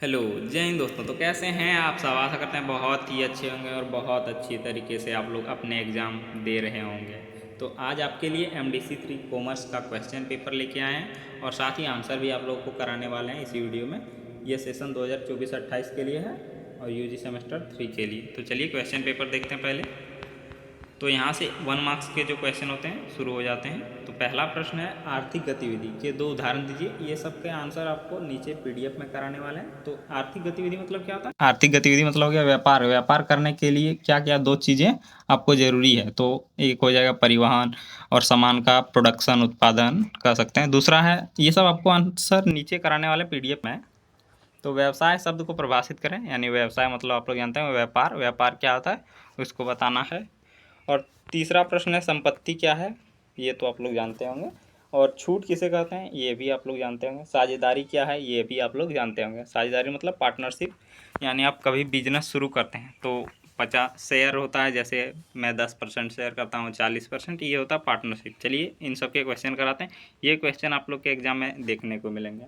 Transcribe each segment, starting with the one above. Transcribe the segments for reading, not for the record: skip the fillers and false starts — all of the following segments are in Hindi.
हेलो, जय हिंद दोस्तों। तो कैसे हैं आप सब? आशा करते हैं बहुत ही अच्छे होंगे और बहुत अच्छी तरीके से आप लोग अपने एग्ज़ाम दे रहे होंगे। तो आज आपके लिए MDC 3 कॉमर्स का क्वेश्चन पेपर लेके आए हैं और साथ ही आंसर भी आप लोगों को कराने वाले हैं इसी वीडियो में। ये सेशन 2024-28 के लिए है और UG सेमेस्टर 3 के लिए। तो चलिए क्वेश्चन पेपर देखते हैं पहले। तो यहाँ से 1 मार्क्स के जो क्वेश्चन होते हैं शुरू हो जाते हैं। तो पहला प्रश्न है, आर्थिक गतिविधि के 2 उदाहरण दीजिए। ये सब के आंसर आपको नीचे PDF में कराने वाले हैं। तो आर्थिक गतिविधि मतलब क्या होता है? आर्थिक गतिविधि मतलब हो गया व्यापार। व्यापार करने के लिए क्या क्या 2 चीज़ें आपको ज़रूरी है। तो एक हो जाएगा परिवहन और सामान का प्रोडक्शन, उत्पादन कर सकते हैं। दूसरा है, ये सब आपको आंसर नीचे कराने वाले PDF में। तो व्यवसाय शब्द को परिभाषित करें, यानी व्यवसाय मतलब आप लोग जानते हैं व्यापार। व्यापार क्या होता है उसको बताना है। और तीसरा प्रश्न है, संपत्ति क्या है? ये तो आप लोग जानते होंगे। और छूट किसे कहते हैं ये भी आप लोग जानते होंगे। साझेदारी क्या है ये भी आप लोग जानते होंगे। साझेदारी मतलब पार्टनरशिप, यानी आप कभी बिजनेस शुरू करते हैं तो 50 शेयर होता है। जैसे मैं 10% शेयर करता हूँ, 40%, ये होता है पार्टनरशिप। चलिए इन सब के क्वेश्चन कराते हैं। ये क्वेश्चन आप लोग के एग्जाम में देखने को मिलेंगे।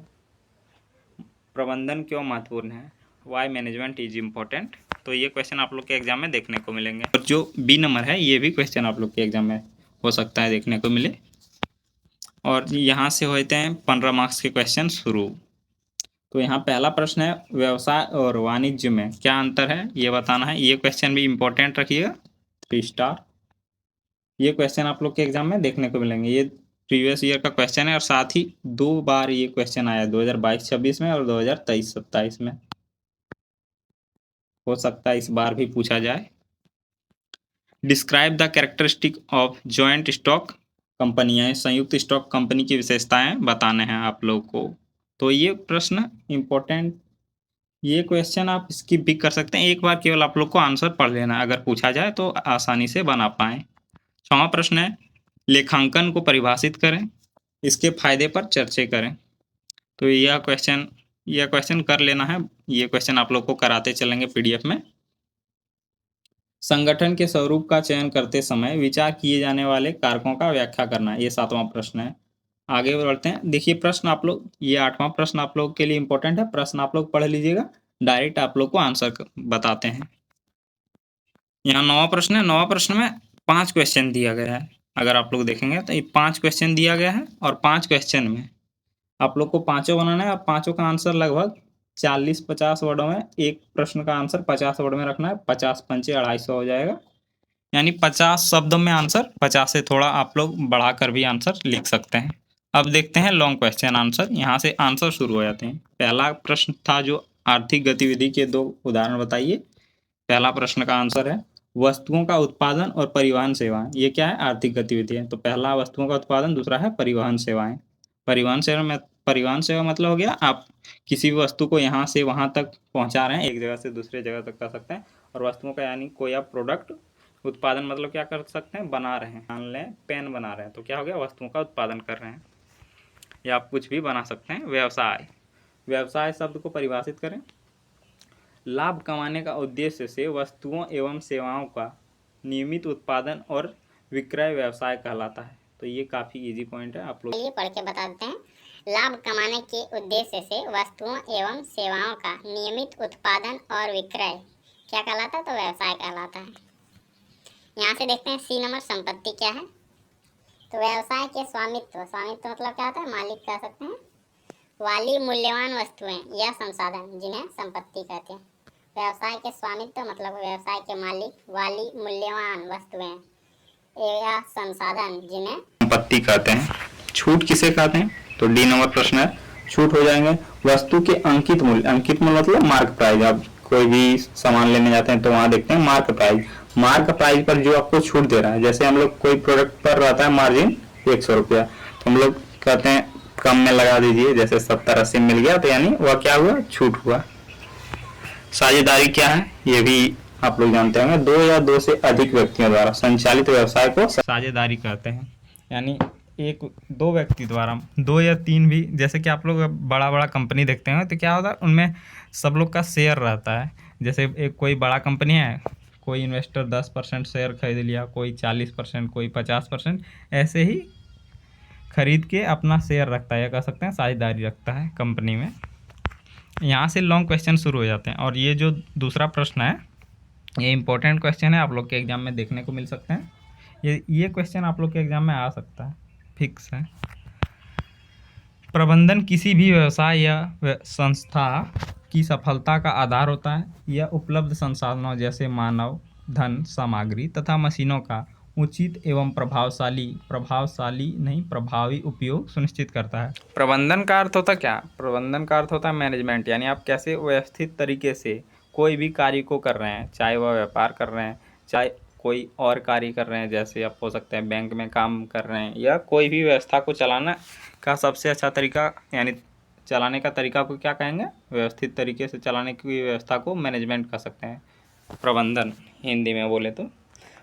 प्रबंधन क्यों महत्वपूर्ण है? Why management is important. तो ये क्वेश्चन आप लोग के एग्जाम में देखने को मिलेंगे। और जो B नंबर है ये भी क्वेश्चन आप लोग के एग्जाम में हो सकता है देखने को मिले। और यहाँ से होते हैं 15 मार्क्स के क्वेश्चन शुरू। तो यहाँ पहला प्रश्न है, व्यवसाय और वाणिज्य में क्या अंतर है ये बताना है। ये क्वेश्चन भी इम्पोर्टेंट रखिएगा, 3 स्टार। ये क्वेश्चन आप लोग के एग्जाम में देखने को मिलेंगे। ये प्रीवियस ईयर का क्वेश्चन है और साथ ही 2 बार ये क्वेश्चन आया, 2022-26 में और 2023-27 में। हो सकता है इस बार भी पूछा जाए। Describe the characteristic of joint stock कंपनियाँ, संयुक्त स्टॉक कंपनी की विशेषताएं बताने हैं आप लोगों को। तो ये प्रश्न इम्पोर्टेंट, ये क्वेश्चन आप स्किप भी कर सकते हैं। एक बार केवल आप लोग को आंसर पढ़ लेना, अगर पूछा जाए तो आसानी से बना पाएँ। 6वां प्रश्न है, लेखांकन को परिभाषित करें, इसके फायदे पर चर्चा करें। तो यह क्वेश्चन कर लेना है। ये क्वेश्चन आप लोग को कराते चलेंगे PDF में। संगठन के स्वरूप का चयन करते समय विचार किए जाने वाले कारकों का व्याख्या करना, ये 7वां प्रश्न है। आगे बढ़ते हैं। देखिए प्रश्न आप लोग, ये 8वां प्रश्न आप लोग के लिए इंपॉर्टेंट है। प्रश्न आप लोग पढ़ लीजिएगा, डायरेक्ट आप लोग को आंसर बताते हैं। यहाँ 9वां प्रश्न है। 9वां प्रश्न में 5 क्वेश्चन दिया गया है। अगर आप लोग देखेंगे तो ये 5 क्वेश्चन दिया गया है और 5 क्वेश्चन में आप लोग को पाँचों बनाना है और पाँचों का आंसर लगभग 40-50 वर्डों में। एक प्रश्न का आंसर 50 वर्ड में रखना है। 50 पंचे 250 हो जाएगा, यानी 50 शब्दों में आंसर। 50 से थोड़ा आप लोग बढ़ाकर भी आंसर लिख सकते हैं। अब देखते हैं लॉन्ग क्वेश्चन आंसर। यहाँ से आंसर शुरू हो जाते हैं। पहला प्रश्न था जो आर्थिक गतिविधि के 2 उदाहरण बताइए। पहला प्रश्न का आंसर है, वस्तुओं का उत्पादन और परिवहन सेवाएं। ये क्या है? आर्थिक गतिविधि है। तो पहला वस्तुओं का उत्पादन, दूसरा है परिवहन सेवाएं। परिवहन सेवा मतलब हो गया आप किसी भी वस्तु को यहाँ से वहाँ तक पहुँचा रहे हैं, एक जगह से दूसरे जगह तक कर सकते हैं। और वस्तुओं का यानी कोई आप प्रोडक्ट, उत्पादन मतलब क्या कर सकते हैं? बना रहे हैं। मान लें पेन बना रहे हैं तो क्या हो गया? वस्तुओं का उत्पादन कर रहे हैं। या आप कुछ भी बना सकते हैं। व्यवसाय, व्यवसाय शब्द को परिभाषित करें। लाभ कमाने का उद्देश्य से वस्तुओं एवं सेवाओं का नियमित उत्पादन और विक्रय व्यवसाय कहलाता है। तो ये काफ़ी इजी पॉइंट है, आप लोग चलिए पढ़ के बता देते हैं। लाभ कमाने के उद्देश्य से वस्तुओं एवं सेवाओं का नियमित उत्पादन और विक्रय क्या कहलाता है? तो व्यवसाय कहलाता है। यहाँ से देखते हैं C नंबर, संपत्ति क्या है? तो व्यवसाय के स्वामित्व, स्वामित्व मतलब क्या होता है? मालिक कह सकते हैं। वाली मूल्यवान वस्तुएं या संसाधन जिन्हें संपत्ति कहते हैं। व्यवसाय के स्वामित्व मतलब व्यवसाय के मालिक, वाली मूल्यवान वस्तुएं या संसाधन जिन्हें संपत्ति कहते हैं। छूट किसे कहते हैं? तो D नंबर प्रश्न है, छूट हो जाएंगे वस्तु के अंकित मूल्य। अंकित मूल्य मतलब मार्क प्राइस। आप कोई भी सामान लेने जाते हैं तो वहां देखते हैं मार्क प्राइस। मार्क प्राइस पर जो आपको छूट दे रहा है, जैसे हम लोग कोई प्रोडक्ट पर रहता है मार्जिन 100 रुपया, तो हम लोग कहते हैं कम में लगा दीजिए, जैसे 70-80 मिल गया तो यानी वह क्या हुआ? छूट हुआ। साझेदारी क्या है ये भी आप लोग जानते होंगे। 2 या 2 से अधिक व्यक्तियों द्वारा संचालित व्यवसाय को साझेदारी कहते हैं। यानी एक 2 व्यक्ति द्वारा, 2 या 3 भी, जैसे कि आप लोग बड़ा बड़ा कंपनी देखते हैं तो क्या होता है उनमें सब लोग का शेयर रहता है। जैसे एक कोई बड़ा कंपनी है, कोई इन्वेस्टर 10% शेयर खरीद लिया, कोई 40%, कोई 50%, ऐसे ही खरीद के अपना शेयर रखता है, या कह सकते हैं साझेदारी रखता है कंपनी में। यहाँ से लॉन्ग क्वेश्चन शुरू हो जाते हैं। और ये जो दूसरा प्रश्न है ये इंपॉर्टेंट क्वेश्चन है, आप लोग के एग्जाम में देखने को मिल सकते हैं। ये क्वेश्चन आप लोग के एग्जाम में आ सकता है, फिक्स है। प्रबंधन किसी भी व्यवसाय या संस्था की सफलता का आधार होता है। यह उपलब्ध संसाधनों जैसे मानव, धन, सामग्री तथा मशीनों का उचित एवं प्रभावी उपयोग सुनिश्चित करता है। प्रबंधन का अर्थ होता क्या? प्रबंधन का अर्थ होता है मैनेजमेंट, यानी आप कैसे व्यवस्थित तरीके से कोई भी कार्य को कर रहे हैं, चाहे वह व्यापार कर रहे हैं, चाहे कोई और कार्य कर रहे हैं, जैसे आप हो सकते हैं बैंक में काम कर रहे हैं, या कोई भी व्यवस्था को चलाना का सबसे अच्छा तरीका, यानी चलाने का तरीका को क्या कहेंगे? व्यवस्थित तरीके से चलाने की व्यवस्था को मैनेजमेंट कह सकते हैं। प्रबंधन हिंदी में बोले तो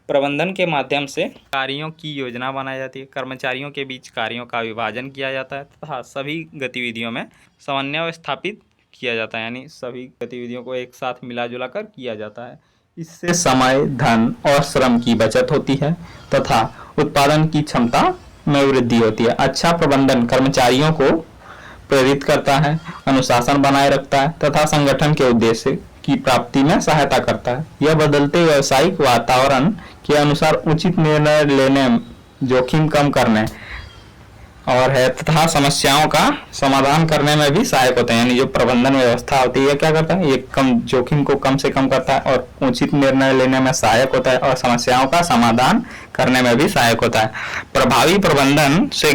प्रबंधन के माध्यम से कार्यों की योजना बनाई जाती है, कर्मचारियों के बीच कार्यों का विभाजन किया जाता है तथा सभी गतिविधियों में समन्वय स्थापित किया जाता है, यानी सभी गतिविधियों को एक साथ मिला जुला कर किया जाता है। इससे समय, धन और श्रम की बचत होती है तथा उत्पादन की क्षमता में वृद्धि होती है। अच्छा प्रबंधन कर्मचारियों को प्रेरित करता है, अनुशासन बनाए रखता है तथा संगठन के उद्देश्य की प्राप्ति में सहायता करता है। यह बदलते व्यावसायिक वातावरण के अनुसार उचित निर्णय लेने, जोखिम कम करने और है तथा समस्याओं का समाधान करने में भी सहायक होते हैं। यानी जो प्रबंधन व्यवस्था होती है क्या करता है? ये कम जोखिम को कम से कम करता है और उचित निर्णय लेने में सहायक होता है और समस्याओं का समाधान करने में भी सहायक होता है। प्रभावी प्रबंधन से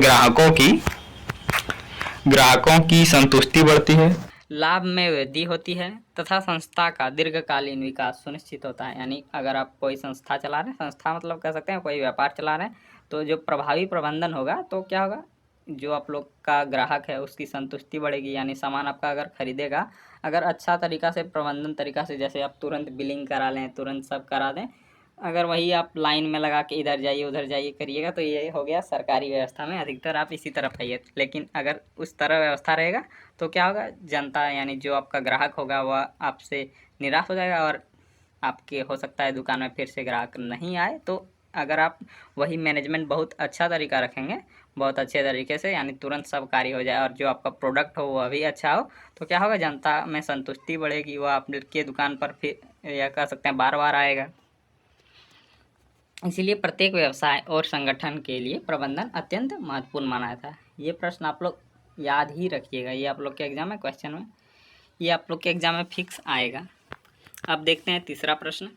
ग्राहकों की संतुष्टि बढ़ती है, लाभ में वृद्धि होती है तथा संस्था का दीर्घकालीन विकास सुनिश्चित होता है। यानी अगर आप कोई संस्था चला रहे हैं, संस्था मतलब कह सकते हैं कोई व्यापार चला रहे हैं, तो जो प्रभावी प्रबंधन होगा तो क्या होगा? जो आप लोग का ग्राहक है उसकी संतुष्टि बढ़ेगी, यानी सामान आपका अगर खरीदेगा, अगर अच्छा तरीका से प्रबंधन तरीका से, जैसे आप तुरंत बिलिंग करा लें, तुरंत सब करा दें, अगर वही आप लाइन में लगा के इधर जाइए उधर जाइए करिएगा, तो ये हो गया सरकारी व्यवस्था में अधिकतर आप इसी तरफ आइए। लेकिन अगर उस तरह व्यवस्था रहेगा तो क्या होगा? जनता यानी जो आपका ग्राहक होगा वह आपसे निराश हो जाएगा और आपके हो सकता है दुकान में फिर से ग्राहक नहीं आए। तो अगर आप वही मैनेजमेंट बहुत अच्छा तरीका रखेंगे, बहुत अच्छे तरीके से, यानी तुरंत सब कार्य हो जाए और जो आपका प्रोडक्ट हो वह भी अच्छा हो, तो क्या होगा? जनता में संतुष्टि बढ़ेगी, वह आपके दुकान पर फिर या कह सकते हैं बार बार आएगा। इसीलिए प्रत्येक व्यवसाय और संगठन के लिए प्रबंधन अत्यंत महत्वपूर्ण माना जाता है। ये प्रश्न आप लोग याद ही रखिएगा, ये आप लोग के एग्जाम में क्वेश्चन में, ये आप लोग के एग्जाम में फिक्स आएगा। अब देखते हैं तीसरा प्रश्न,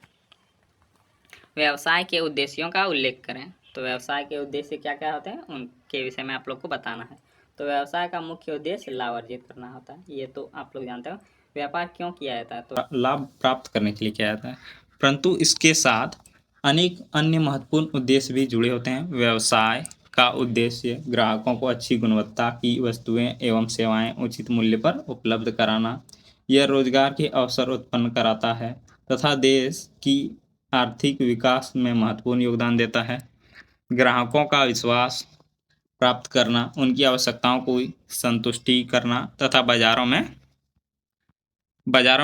व्यवसाय के उद्देश्यों का उल्लेख करें। तो व्यवसाय के उद्देश्य क्या क्या होते हैं उनके विषय में आप लोग को बताना है। तो व्यवसाय का मुख्य उद्देश्य लाभ अर्जित करना होता है, ये तो आप लोग जानते हो। व्यापार क्यों किया जाता है? तो लाभ प्राप्त करने के लिए किया जाता है, परंतु इसके साथ अनेक अन्य महत्वपूर्ण उद्देश्य भी जुड़े होते हैं। व्यवसाय का उद्देश्य ग्राहकों को अच्छी गुणवत्ता की वस्तुएं एवं सेवाएं उचित मूल्य पर उपलब्ध कराना, यह रोजगार के अवसर उत्पन्न कराता है तथा देश की आर्थिक विकास में महत्वपूर्ण योगदान देता है। ग्राहकों का विश्वास प्राप्त करना, उनकी आवश्यकताओं को संतुष्टि करना तथा बाजारों में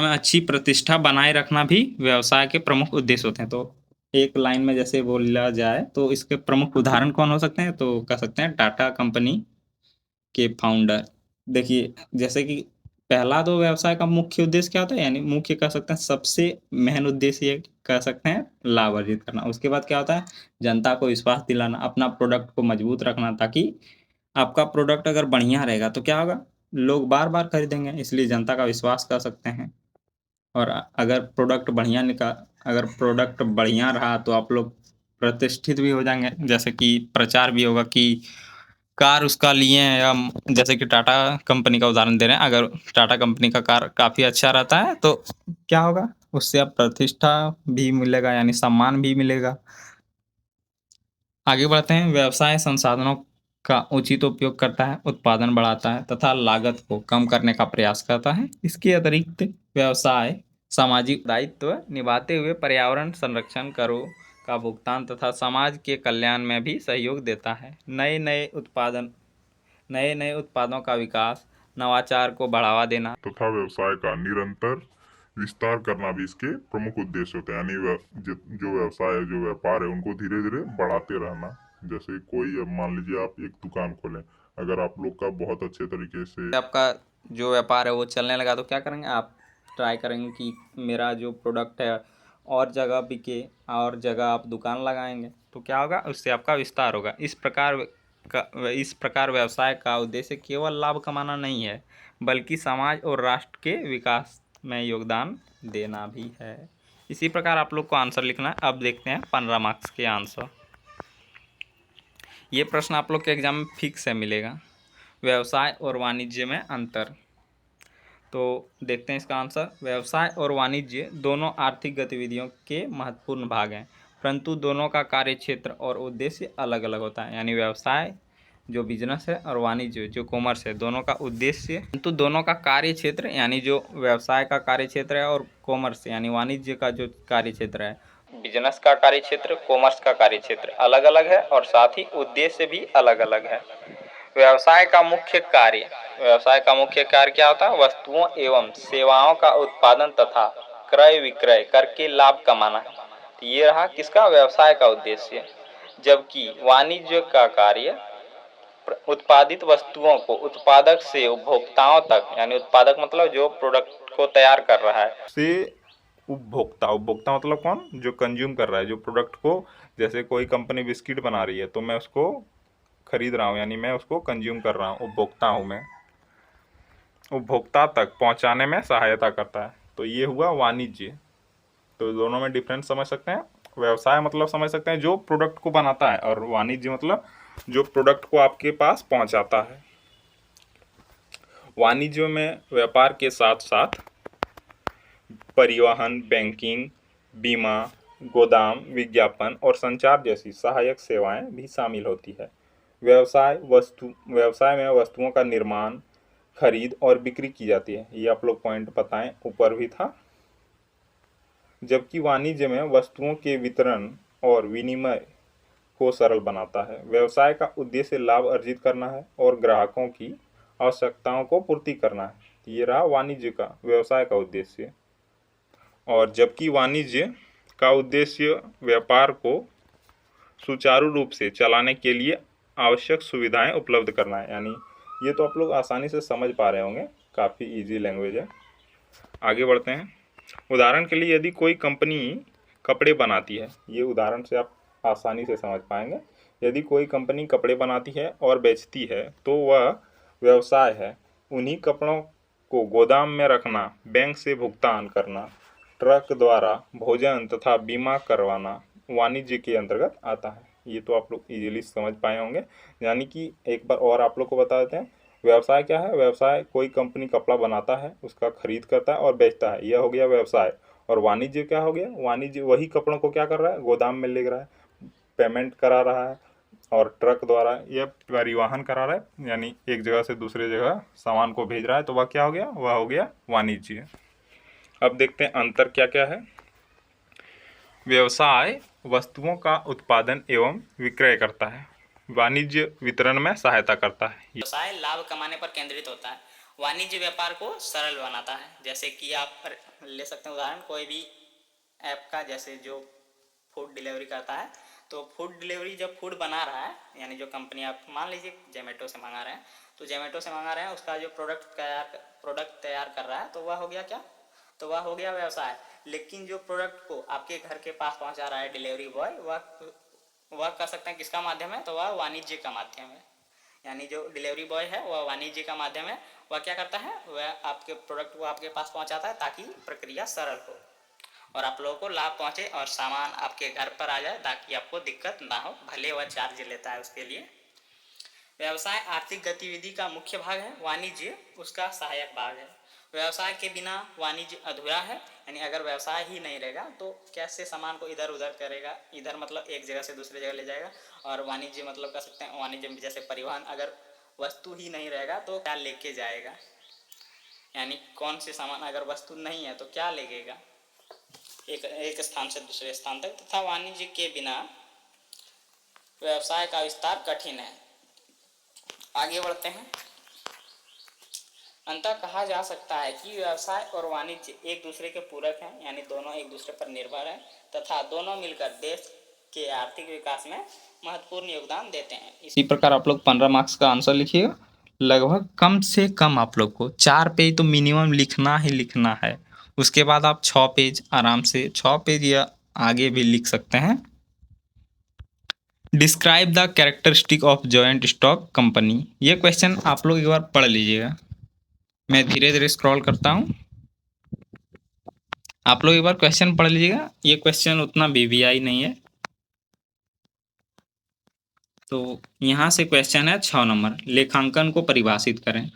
अच्छी प्रतिष्ठा बनाए रखना भी व्यवसाय के प्रमुख उद्देश्य होते हैं। तो एक लाइन में जैसे बोला जाए तो इसके प्रमुख उदाहरण कौन हो सकते हैं? तो कह सकते हैं टाटा कंपनी के फाउंडर। देखिए, जैसे कि पहला तो व्यवसाय का मुख्य उद्देश्य क्या होता है, यानी मुख्य कह सकते हैं सबसे मेन उद्देश्य ये कह सकते हैं लाभ अर्जित करना। उसके बाद क्या होता है? जनता को विश्वास दिलाना, अपना प्रोडक्ट को मजबूत रखना, ताकि आपका प्रोडक्ट अगर बढ़िया रहेगा तो क्या होगा? लोग बार बार खरीदेंगे, इसलिए जनता का विश्वास कर सकते हैं। और अगर प्रोडक्ट बढ़िया रहा तो आप लोग प्रतिष्ठित भी हो जाएंगे, जैसे कि प्रचार भी होगा कि कार उसका लिए हैं, या जैसे कि टाटा कंपनी का उदाहरण दे रहे हैं, अगर टाटा कंपनी का कार काफ़ी अच्छा रहता है तो क्या होगा? उससे आप प्रतिष्ठा भी मिलेगा, यानी सम्मान भी मिलेगा। आगे बढ़ते हैं, व्यवसाय संसाधनों का उचित उपयोग करता है, उत्पादन बढ़ाता है तथा लागत को कम करने का प्रयास करता है। इसके अतिरिक्त व्यवसाय सामाजिक दायित्व निभाते हुए पर्यावरण संरक्षण, करों का भुगतान तथा समाज के कल्याण में भी सहयोग देता है। नए नए उत्पादों का विकास, नवाचार को बढ़ावा देना तथा व्यवसाय का निरंतर विस्तार करना भी इसके प्रमुख उद्देश्य होते हैं। यानी जो व्यवसाय है, जो व्यापार है, उनको धीरे धीरे बढ़ाते रहना। जैसे कोई, अब मान लीजिए आप एक दुकान खोलें, अगर आप लोग का बहुत अच्छे तरीके से आपका जो व्यापार है वो चलने लगा, तो क्या करेंगे आप, ट्राई करेंगे कि मेरा जो प्रोडक्ट है और जगह बिके, और जगह आप दुकान लगाएंगे तो क्या होगा, उससे आपका विस्तार होगा। इस प्रकार व्यवसाय का उद्देश्य केवल लाभ कमाना नहीं है, बल्कि समाज और राष्ट्र के विकास में योगदान देना भी है। इसी प्रकार आप लोग को आंसर लिखना है। अब देखते हैं 15 मार्क्स के आंसर। ये प्रश्न आप लोग के एग्जाम में फिक्स है मिलेगा। व्यवसाय और वाणिज्य में अंतर। तो देखते हैं इसका आंसर। व्यवसाय और वाणिज्य दोनों आर्थिक गतिविधियों के महत्वपूर्ण भाग हैं, परंतु दोनों का कार्य क्षेत्र और उद्देश्य अलग अलग होता है। यानी व्यवसाय जो बिजनेस है और वाणिज्य जो कॉमर्स है, दोनों का उद्देश्य, परंतु दोनों का कार्य क्षेत्र, यानी जो व्यवसाय का कार्य क्षेत्र है और कॉमर्स यानी वाणिज्य का जो कार्य क्षेत्र है, बिजनेस का कार्य क्षेत्र, कॉमर्स का कार्य क्षेत्र अलग अलग है और साथ ही उद्देश्य भी अलग अलग है। व्यवसाय का मुख्य कार्य क्या होता है? वस्तुओं एवं सेवाओं का उत्पादन तथा क्रय विक्रय करके लाभ कमाना है। तो ये रहा किसका? व्यवसाय का उद्देश्य। जबकि वाणिज्य का कार्य उत्पादित वस्तुओं को उत्पादक से उपभोक्ताओं तक, यानी उत्पादक मतलब जो प्रोडक्ट को तैयार कर रहा है, से उपभोक्ता मतलब कौन? जो कंज्यूम कर रहा है जो प्रोडक्ट को। जैसे कोई कंपनी बिस्किट बना रही है तो मैं उसको खरीद रहा हूँ, यानी मैं उसको कंज्यूम कर रहा हूँ, उपभोक्ता हूँ मैं। उपभोक्ता तक पहुँचाने में सहायता करता है। तो ये हुआ वाणिज्य। तो दोनों में डिफरेंस समझ सकते हैं। व्यवसाय मतलब समझ सकते हैं जो प्रोडक्ट को बनाता है, और वाणिज्य मतलब जो प्रोडक्ट को आपके पास पहुंचाता है। वाणिज्य में व्यापार के साथ साथ परिवहन, बैंकिंग, बीमा, गोदाम, विज्ञापन और संचार जैसी सहायक सेवाएं भी शामिल होती है। व्यवसाय में वस्तुओं का निर्माण, खरीद और बिक्री की जाती है। ये आप लोग पॉइंट बताएं, ऊपर भी था। जबकि वाणिज्य में वस्तुओं के वितरण और विनिमय को सरल बनाता है। व्यवसाय का उद्देश्य लाभ अर्जित करना है और ग्राहकों की आवश्यकताओं को पूर्ति करना है। ये रहा वाणिज्य का, व्यवसाय का उद्देश्य। और जबकि वाणिज्य का उद्देश्य व्यापार को सुचारू रूप से चलाने के लिए आवश्यक सुविधाएं उपलब्ध करना है। यानी ये तो आप लोग आसानी से समझ पा रहे होंगे, काफ़ी इजी लैंग्वेज है। आगे बढ़ते हैं। उदाहरण के लिए यदि कोई कंपनी कपड़े बनाती है, ये उदाहरण से आप आसानी से समझ पाएंगे। यदि कोई कंपनी कपड़े बनाती है और बेचती है तो वह व्यवसाय है। उन्हीं कपड़ों को गोदाम में रखना, बैंक से भुगतान करना, ट्रक द्वारा भोजन तथा बीमा करवाना वाणिज्य के अंतर्गत आता है। ये तो आप लोग इजीली समझ पाए होंगे। यानी कि एक बार और आप लोग को बता देते हैं, व्यवसाय क्या है? व्यवसाय कोई कंपनी कपड़ा बनाता है, उसका खरीद करता है और बेचता है, यह हो गया व्यवसाय। और वाणिज्य क्या हो गया? वाणिज्य वही कपड़ों को क्या कर रहा है? गोदाम में ले रहा है, पेमेंट करा रहा है और ट्रक द्वारा यह परिवहन करा रहा है, यानी एक जगह से दूसरे जगह सामान को भेज रहा है। तो वह क्या हो गया? वह हो गया वाणिज्य। अब देखते हैं अंतर क्या क्या है। व्यवसाय वस्तुओं का उत्पादन एवं विक्रय करता है, वाणिज्य वितरण में सहायता करता है। व्यवसाय लाभ कमाने पर केंद्रित होता है, वाणिज्य व्यापार को सरल बनाता है। जैसे कि आप ले सकते हैं उदाहरण कोई भी ऐप का, जैसे जो फूड डिलीवरी करता है, तो फूड डिलीवरी जब फूड बना रहा है, यानी जो कंपनी आप मान लीजिए जोमेटो से मंगा रहे हैं, तो जोमेटो से मंगा रहे हैं, उसका जो प्रोडक्ट तैयार कर रहा है, तो वह हो गया क्या? तो वह हो गया व्यवसाय। लेकिन जो प्रोडक्ट को आपके घर के पास पहुंचा रहा है डिलीवरी बॉय, वह कह सकते हैं किसका माध्यम है? तो वह वाणिज्य का माध्यम है। यानी जो डिलीवरी बॉय है वह वाणिज्य का माध्यम है। वह क्या करता है? वह आपके प्रोडक्ट को आपके पास पहुंचाता है ताकि प्रक्रिया सरल हो और आप लोगों को लाभ पहुंचे और सामान आपके घर पर आ जाए ताकि आपको दिक्कत ना हो, भले वह चार्ज लेता है उसके लिए। व्यवसाय आर्थिक गतिविधि का मुख्य भाग है, वाणिज्य उसका सहायक भाग है। व्यवसाय के बिना वाणिज्य अधूरा है। यानी अगर व्यवसाय ही नहीं रहेगा तो कैसे सामान को इधर उधर करेगा? इधर मतलब एक जगह से दूसरी जगह ले जाएगा, और वाणिज्य मतलब कह सकते हैं वाणिज्य में जैसे परिवहन, अगर वस्तु ही नहीं रहेगा तो क्या लेके जाएगा? यानी कौन से सामान, अगर वस्तु नहीं है तो क्या लेगेगा एक स्थान से दूसरे स्थान तक। तथा वाणिज्य के बिना व्यवसाय का विस्तार कठिन है। आगे बढ़ते हैं। अंततः कहा जा सकता है कि व्यवसाय और वाणिज्य एक दूसरे के पूरक हैं, यानी दोनों एक दूसरे पर निर्भर हैं तथा दोनों मिलकर देश के आर्थिक विकास में महत्वपूर्ण योगदान देते हैं। इसी प्रकार आप लोग 15 मार्क्स का आंसर लिखिएगा। लगभग कम से कम आप लोग को 4 पेज तो मिनिमम लिखना ही लिखना है। उसके बाद आप 6 पेज आराम से 6 पेज या आगे भी लिख सकते हैं। Describe the characteristic of joint stock company, ये क्वेश्चन आप लोग एक बार पढ़ लीजिएगा। मैं धीरे धीरे स्क्रॉल करता हूँ, आप लोग एक बार क्वेश्चन पढ़ लीजिएगा। ये क्वेश्चन उतना BVI नहीं है। तो यहाँ से क्वेश्चन है 6 नंबर, लेखांकन को परिभाषित करें।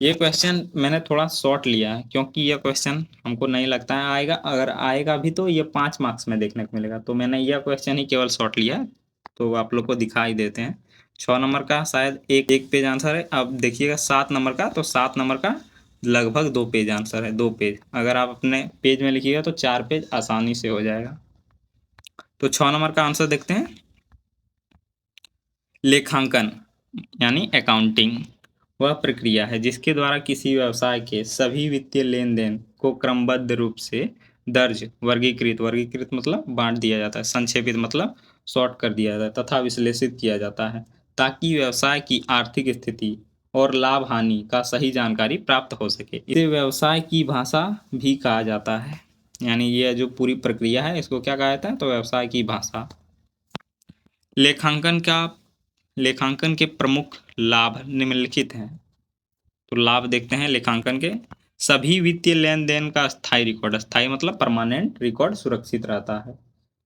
ये क्वेश्चन मैंने थोड़ा शॉर्ट लिया है क्योंकि ये क्वेश्चन हमको नहीं लगता है आएगा, अगर आएगा भी तो ये 5 मार्क्स में देखने को मिलेगा। तो मैंने यह क्वेश्चन ही केवल शॉर्ट लिया है, तो आप लोग को दिखाई देते हैं। 6 नंबर का शायद एक पेज आंसर है। अब देखिएगा 7 नंबर का, तो 7 नंबर का लगभग 2 पेज आंसर है, 2 पेज। अगर आप अपने पेज में लिखिएगा तो 4 पेज आसानी से हो जाएगा। तो 6 नंबर का आंसर देखते हैं। लेखांकन यानी अकाउंटिंग वह प्रक्रिया है जिसके द्वारा किसी व्यवसाय के सभी वित्तीय लेन देन को क्रमबद्ध रूप से दर्ज, वर्गीकृत मतलब बांट दिया जाता है, संक्षेपित मतलब शॉर्ट कर दिया जाता है तथा विश्लेषित किया जाता है ताकि व्यवसाय की आर्थिक स्थिति और लाभ हानि का सही जानकारी प्राप्त हो सके। इसे व्यवसाय की भाषा भी कहा जाता है, यानी यह जो पूरी प्रक्रिया है इसको क्या कहा जाता है, तो व्यवसाय की भाषा। लेखांकन के प्रमुख लाभ निम्नलिखित हैं। तो लाभ देखते हैं लेखांकन के। सभी वित्तीय लेन देन का स्थायी रिकॉर्ड, स्थायी मतलब परमानेंट रिकॉर्ड सुरक्षित रहता है।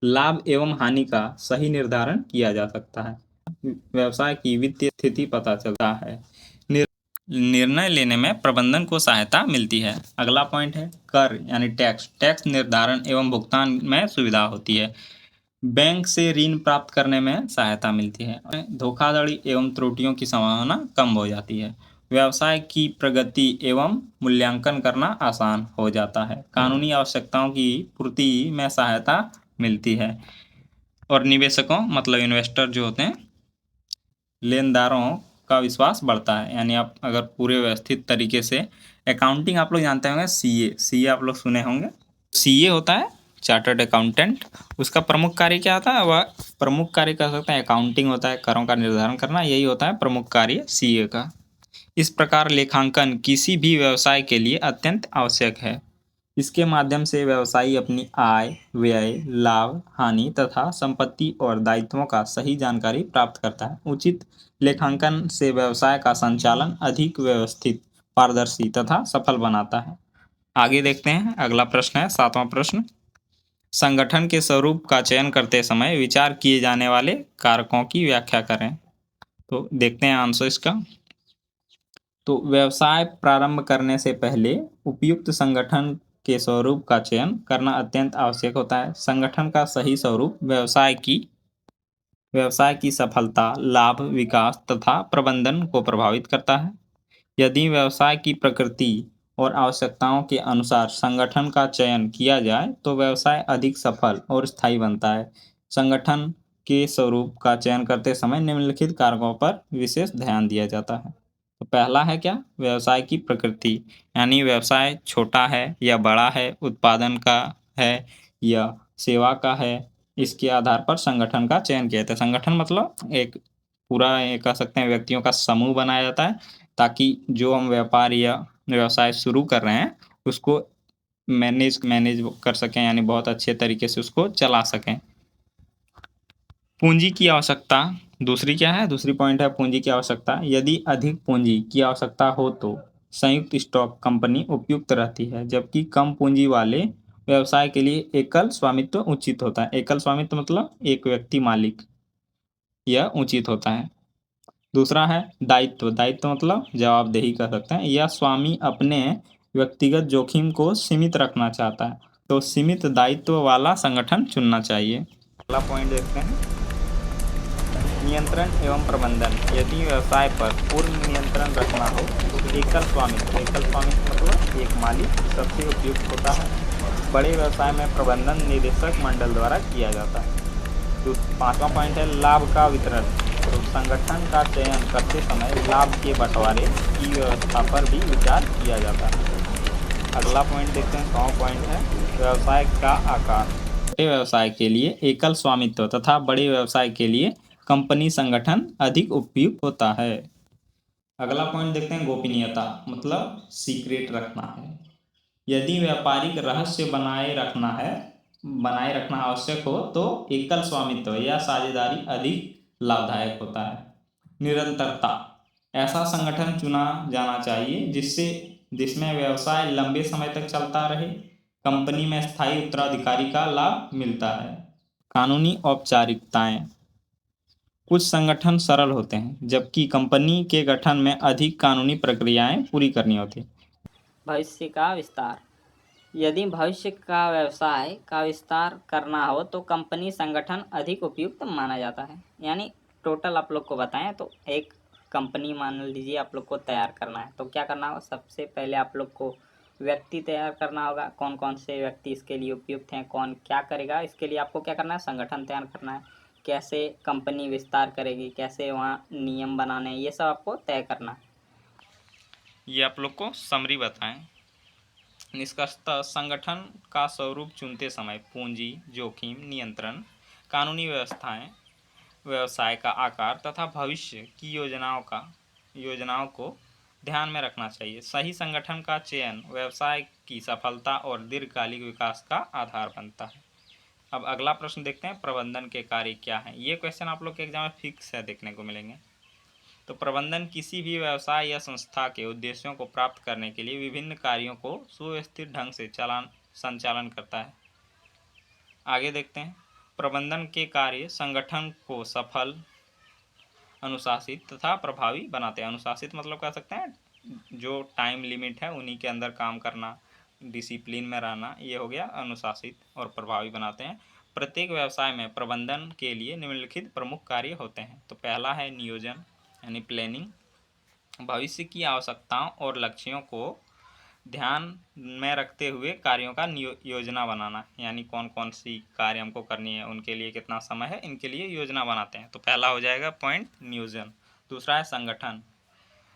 लाभ एवं हानि का सही निर्धारण किया जा सकता है। व्यवसाय की वित्तीय स्थिति पता चलता है। निर्णय लेने में प्रबंधन को सहायता मिलती है। अगला पॉइंट है कर यानी टैक्स निर्धारण एवं भुगतान में सुविधा होती है। बैंक से ऋण प्राप्त करने में सहायता मिलती है। धोखाधड़ी एवं त्रुटियों की संभावना कम हो जाती है। व्यवसाय की प्रगति एवं मूल्यांकन करना आसान हो जाता है। कानूनी आवश्यकताओं की पूर्ति में सहायता मिलती है। और निवेशकों मतलब इन्वेस्टर जो होते हैं, लेनदारों का विश्वास बढ़ता है। यानी आप अगर पूरे व्यवस्थित तरीके से अकाउंटिंग आप लोग जानते होंगे, सीए आप लोग सुने होंगे। सीए होता है चार्टर्ड अकाउंटेंट। उसका प्रमुख कार्य क्या होता है, वह प्रमुख कार्य कर सकते हैं अकाउंटिंग होता है, करों का निर्धारण करना, यही होता है प्रमुख कार्य सीए का। इस प्रकार लेखांकन किसी भी व्यवसाय के लिए अत्यंत आवश्यक है। इसके माध्यम से व्यवसायी अपनी आय, व्यय, लाभ, हानि तथा संपत्ति और दायित्वों का सही जानकारी प्राप्त करता है। उचित लेखांकन से व्यवसाय का संचालन अधिक व्यवस्थित, पारदर्शी तथा सफल बनाता है। आगे देखते हैं, अगला प्रश्न है 7वां प्रश्न। संगठन के स्वरूप का चयन करते समय विचार किए जाने वाले कारकों की व्याख्या करें। तो देखते हैं आंसर इसका। तो व्यवसाय प्रारंभ करने से पहले उपयुक्त संगठन के स्वरूप का चयन करना अत्यंत आवश्यक होता है। संगठन का सही स्वरूप व्यवसाय की सफलता, लाभ, विकास तथा प्रबंधन को प्रभावित करता है। यदि व्यवसाय की प्रकृति और आवश्यकताओं के अनुसार संगठन का चयन किया जाए तो व्यवसाय अधिक सफल और स्थायी बनता है। संगठन के स्वरूप का चयन करते समय निम्नलिखित कारकों पर विशेष ध्यान दिया जाता है। तो पहला है क्या, व्यवसाय की प्रकृति, यानी व्यवसाय छोटा है या बड़ा है, उत्पादन का है या सेवा का है, इसके आधार पर संगठन का चयन किया जाता है। संगठन मतलब एक पूरा कह सकते हैं व्यक्तियों का समूह बनाया जाता है ताकि जो हम व्यापार या व्यवसाय शुरू कर रहे हैं उसको मैनेज कर सकें, यानी बहुत अच्छे तरीके से उसको चला सकें। पूंजी की आवश्यकता दूसरी क्या है, दूसरी पॉइंट है पूंजी की आवश्यकता। यदि अधिक पूंजी की आवश्यकता हो तो संयुक्त स्टॉक कंपनी उपयुक्त रहती है, जबकि कम पूंजी वाले व्यवसाय के लिए एकल स्वामित्व उचित होता है। एकल स्वामित्व मतलब एक व्यक्ति मालिक, यह उचित होता है। दूसरा है दायित्व मतलब जवाबदेही कर सकते हैं। यह स्वामी अपने व्यक्तिगत जोखिम को सीमित रखना चाहता है, तो सीमित दायित्व वाला संगठन चुनना चाहिए। अगला पॉइंट देखते हैं, नियंत्रण एवं प्रबंधन। यदि व्यवसाय पर पूर्ण नियंत्रण रखना हो तो एकल स्वामित्व मतलब एक मालिक सबसे उपयुक्त होता है। बड़े व्यवसाय में प्रबंधन निदेशक मंडल द्वारा किया जाता है। तो 5वां पॉइंट है लाभ का वितरण। तो संगठन का चयन करते समय लाभ के बंटवारे की व्यवस्था पर भी विचार किया जाता है। अगला पॉइंट देखते हैं, 6वां पॉइंट है व्यवसाय का आकार। छोटे व्यवसाय के लिए एकल स्वामित्व तथा बड़े व्यवसाय के लिए कंपनी संगठन अधिक उपयुक्त होता है। अगला पॉइंट देखते हैं गोपनीयता, मतलब सीक्रेट रखना है। यदि व्यापारिक रहस्य बनाए रखना आवश्यक हो तो एकल स्वामित्व या साझेदारी अधिक लाभदायक होता है। निरंतरता, ऐसा संगठन चुना जाना चाहिए जिसमें व्यवसाय लंबे समय तक चलता रहे, कंपनी में स्थायी उत्तराधिकारी का लाभ मिलता है। कानूनी औपचारिकताएं, कुछ संगठन सरल होते हैं जबकि कंपनी के गठन में अधिक कानूनी प्रक्रियाएं पूरी करनी होती हैं। भविष्य का विस्तार, यदि भविष्य का व्यवसाय का विस्तार करना हो तो कंपनी संगठन अधिक उपयुक्त माना जाता है। यानी टोटल आप लोग को बताएं तो एक कंपनी मान लीजिए आप लोग को तैयार करना है, तो क्या करना होगा, सबसे पहले आप लोग को व्यक्ति तैयार करना होगा, कौन कौन से व्यक्ति इसके लिए उपयुक्त हैं, कौन क्या करेगा, इसके लिए आपको क्या करना है, संगठन तैयार करना है, कैसे कंपनी विस्तार करेगी, कैसे वहाँ नियम बनाने, ये सब आपको तय करना है। ये आप लोग को समरी बताएं। निष्कर्षतः संगठन का स्वरूप चुनते समय पूंजी, जोखिम नियंत्रण, कानूनी व्यवस्थाएं, व्यवसाय का आकार तथा भविष्य की योजनाओं को ध्यान में रखना चाहिए। सही संगठन का चयन व्यवसाय की सफलता और दीर्घकालिक विकास का आधार बनता है। अब अगला प्रश्न देखते हैं, प्रबंधन के कार्य क्या हैं। ये क्वेश्चन आप लोग के एग्जाम में फिक्स है, देखने को मिलेंगे। तो प्रबंधन किसी भी व्यवसाय या संस्था के उद्देश्यों को प्राप्त करने के लिए विभिन्न कार्यों को सुव्यवस्थित ढंग से संचालन करता है। आगे देखते हैं, प्रबंधन के कार्य संगठन को सफल, अनुशासित तथा प्रभावी बनाते हैं। अनुशासित मतलब कह सकते हैं जो टाइम लिमिट है उन्हीं के अंदर काम करना, डिसिप्लिन में रहना, ये हो गया अनुशासित, और प्रभावी बनाते हैं। प्रत्येक व्यवसाय में प्रबंधन के लिए निम्नलिखित प्रमुख कार्य होते हैं। तो पहला है नियोजन यानी प्लानिंग, भविष्य की आवश्यकताओं और लक्ष्यों को ध्यान में रखते हुए कार्यों का योजना बनाना, यानी कौन कौन सी कार्य हमको करनी है, उनके लिए कितना समय है, इनके लिए योजना बनाते हैं। तो पहला हो जाएगा पॉइंट नियोजन। दूसरा है संगठन,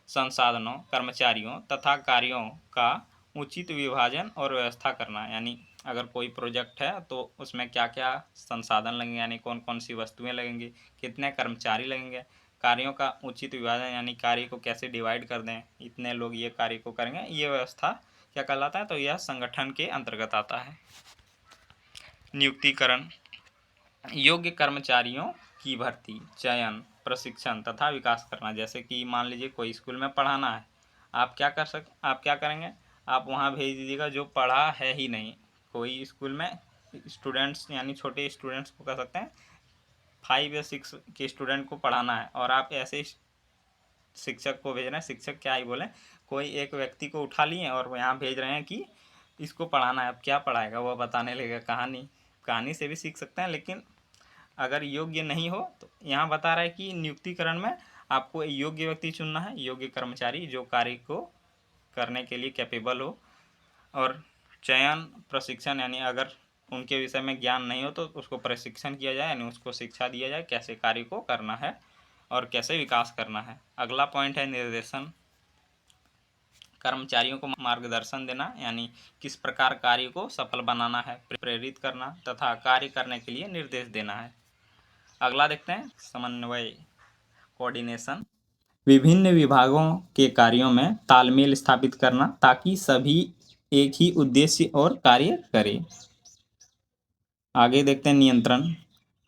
संसाधनों, कर्मचारियों तथा कार्यों का उचित विभाजन और व्यवस्था करना, यानी अगर कोई प्रोजेक्ट है तो उसमें क्या क्या संसाधन लगेंगे, यानी कौन कौन सी वस्तुएं लगेंगी, कितने कर्मचारी लगेंगे, कार्यों का उचित विभाजन यानी कार्य को कैसे डिवाइड कर दें, इतने लोग ये कार्य को करेंगे, ये व्यवस्था क्या कहलाता है, तो यह संगठन के अंतर्गत आता है। नियुक्तिकरण, योग्य कर्मचारियों की भर्ती, चयन, प्रशिक्षण तथा विकास करना। जैसे कि मान लीजिए कोई स्कूल में पढ़ाना है, आप क्या करेंगे, आप वहाँ भेज दीजिएगा जो पढ़ा है ही नहीं। कोई स्कूल में स्टूडेंट्स यानी छोटे स्टूडेंट्स को कह सकते हैं 5 या 6 के स्टूडेंट को पढ़ाना है, और आप ऐसे शिक्षक को भेज रहे हैं, शिक्षक क्या ही बोले, कोई एक व्यक्ति को उठा लिए और यहाँ भेज रहे हैं कि इसको पढ़ाना है। अब क्या पढ़ाएगा, वह बताने लगेगा कहानी से भी सीख सकते हैं, लेकिन अगर योग्य नहीं हो तो यहाँ बता रहा है कि नियुक्तिकरण में आपको योग्य व्यक्ति चुनना है, योग्य कर्मचारी जो कार्य को करने के लिए कैपेबल हो। और चयन, प्रशिक्षण, यानी अगर उनके विषय में ज्ञान नहीं हो तो उसको प्रशिक्षण किया जाए, यानी उसको शिक्षा दिया जाए कैसे कार्य को करना है और कैसे विकास करना है। अगला पॉइंट है निर्देशन, कर्मचारियों को मार्गदर्शन देना, यानी किस प्रकार कार्य को सफल बनाना है, प्रेरित करना तथा कार्य करने के लिए निर्देश देना है। अगला देखते हैं समन्वय, कोऑर्डिनेशन, विभिन्न विभागों के कार्यों में तालमेल स्थापित करना ताकि सभी एक ही उद्देश्य और कार्य करें। आगे देखते हैं नियंत्रण,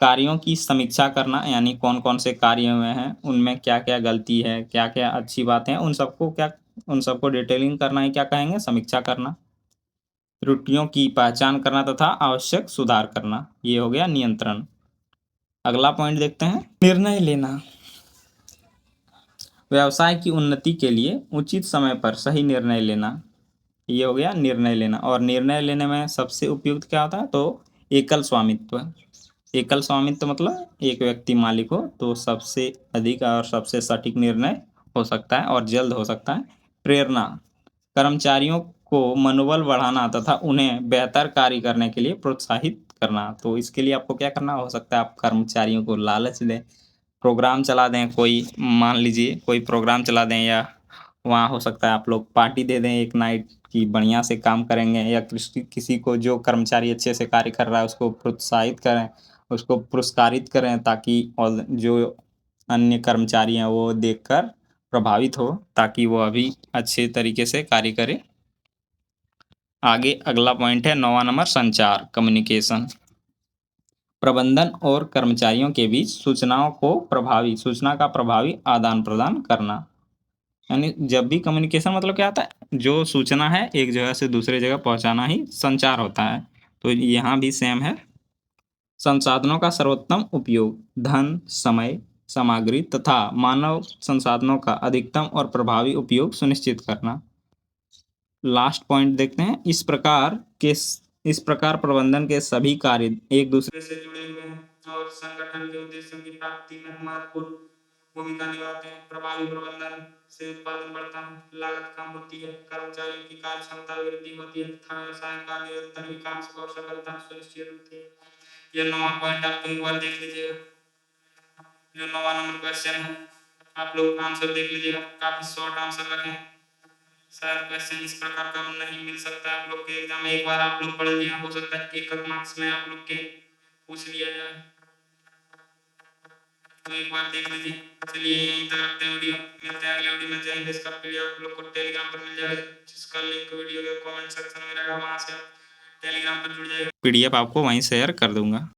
कार्यों की समीक्षा करना, यानी कौन कौन से कार्य हुए हैं, उनमें क्या क्या गलती है, क्या क्या अच्छी बातें हैं, उन सबको डिटेलिंग करना ही क्या कहेंगे, समीक्षा करना। त्रुटियों की पहचान करना तथा आवश्यक सुधार करना, ये हो गया नियंत्रण। अगला पॉइंट देखते हैं निर्णय लेना, व्यवसाय की उन्नति के लिए उचित समय पर सही निर्णय लेना, ये हो गया निर्णय लेना। और निर्णय लेने में सबसे उपयुक्त क्या होता है, तो एकल स्वामित्व। एकल स्वामित्व मतलब एक व्यक्ति मालिक हो तो सबसे अधिक और सबसे सटीक निर्णय हो सकता है और जल्द हो सकता है। प्रेरणा, कर्मचारियों को मनोबल बढ़ाना तथा उन्हें बेहतर कार्य करने के लिए प्रोत्साहित करना। तो इसके लिए आपको क्या करना हो सकता है, आप कर्मचारियों को लालच दें, प्रोग्राम चला दें, कोई मान लीजिए कोई प्रोग्राम चला दें, या वहाँ हो सकता है आप लोग पार्टी दे दें एक नाइट की, बढ़िया से काम करेंगे, या किसी को जो कर्मचारी अच्छे से कार्य कर रहा है उसको प्रोत्साहित करें, उसको पुरस्कारित करें ताकि और जो अन्य कर्मचारी हैं वो देखकर प्रभावित हो ताकि वो अभी अच्छे तरीके से कार्य करे। आगे अगला पॉइंट है 9वां नंबर, संचार, कम्युनिकेशन। प्रबंधन और कर्मचारियों के बीच सूचना का प्रभावी आदान प्रदान करना। यानी जब भी कम्युनिकेशन मतलब क्या होता है, जो सूचना है एक जगह से दूसरे जगह पहुंचाना ही संचार होता है। तो यहाँ भी सेम है। संसाधनों का सर्वोत्तम उपयोग, धन, समय, सामग्री तथा मानव संसाधनों का अधिकतम और प्रभावी उपयोग सुनिश्चित करना। लास्ट पॉइंट देखते हैं। इस प्रकार प्रबंधन के सभी कार्य एक दूसरे से जुड़े हुए हैं और संगठन के उद्देश्यों की प्राप्ति में महत्वपूर्ण भूमिका निभाते हैं। प्रभावी प्रबंधन से उत्पादन बढ़ता है, लागत कम होती है, कर्मचारियों की कार्य क्षमता वृद्धि होती है तथा व्यवसाय का निरंतर विकास और सफलता सुनिश्चित होती है। ये 9वां पॉइंट आप एक बार देख लीजिएगा, जो 9वां नंबर क्वेश्चन है। आप लोग आंसर देख लीजिएगा, काफी शॉर्ट आंसर रखें, शायद क्वेश्चन इस प्रकार का नहीं मिल सकता है आप लोग के एग्जाम में। एक बार आप लोग पढ़ लिया, हो सकता है एक मार्क्स में आप लोग के पूछ लिया जाए, तो एक बार देख लीजिए। चलिए यहीं तक रखते हैं वीडियो, मिलते हैं अगले वीडियो में। जय हिंद। इसका पीडीएफ आप लोग को टेलीग्राम पर मिल जाएगा, जिसका लिंक वीडियो के कमेंट सेक्शन में रहेगा, वहां से आप टेलीग्राम पर जुड़ जाएगा। पीडीएफ आपको वहीं शेयर कर दूंगा।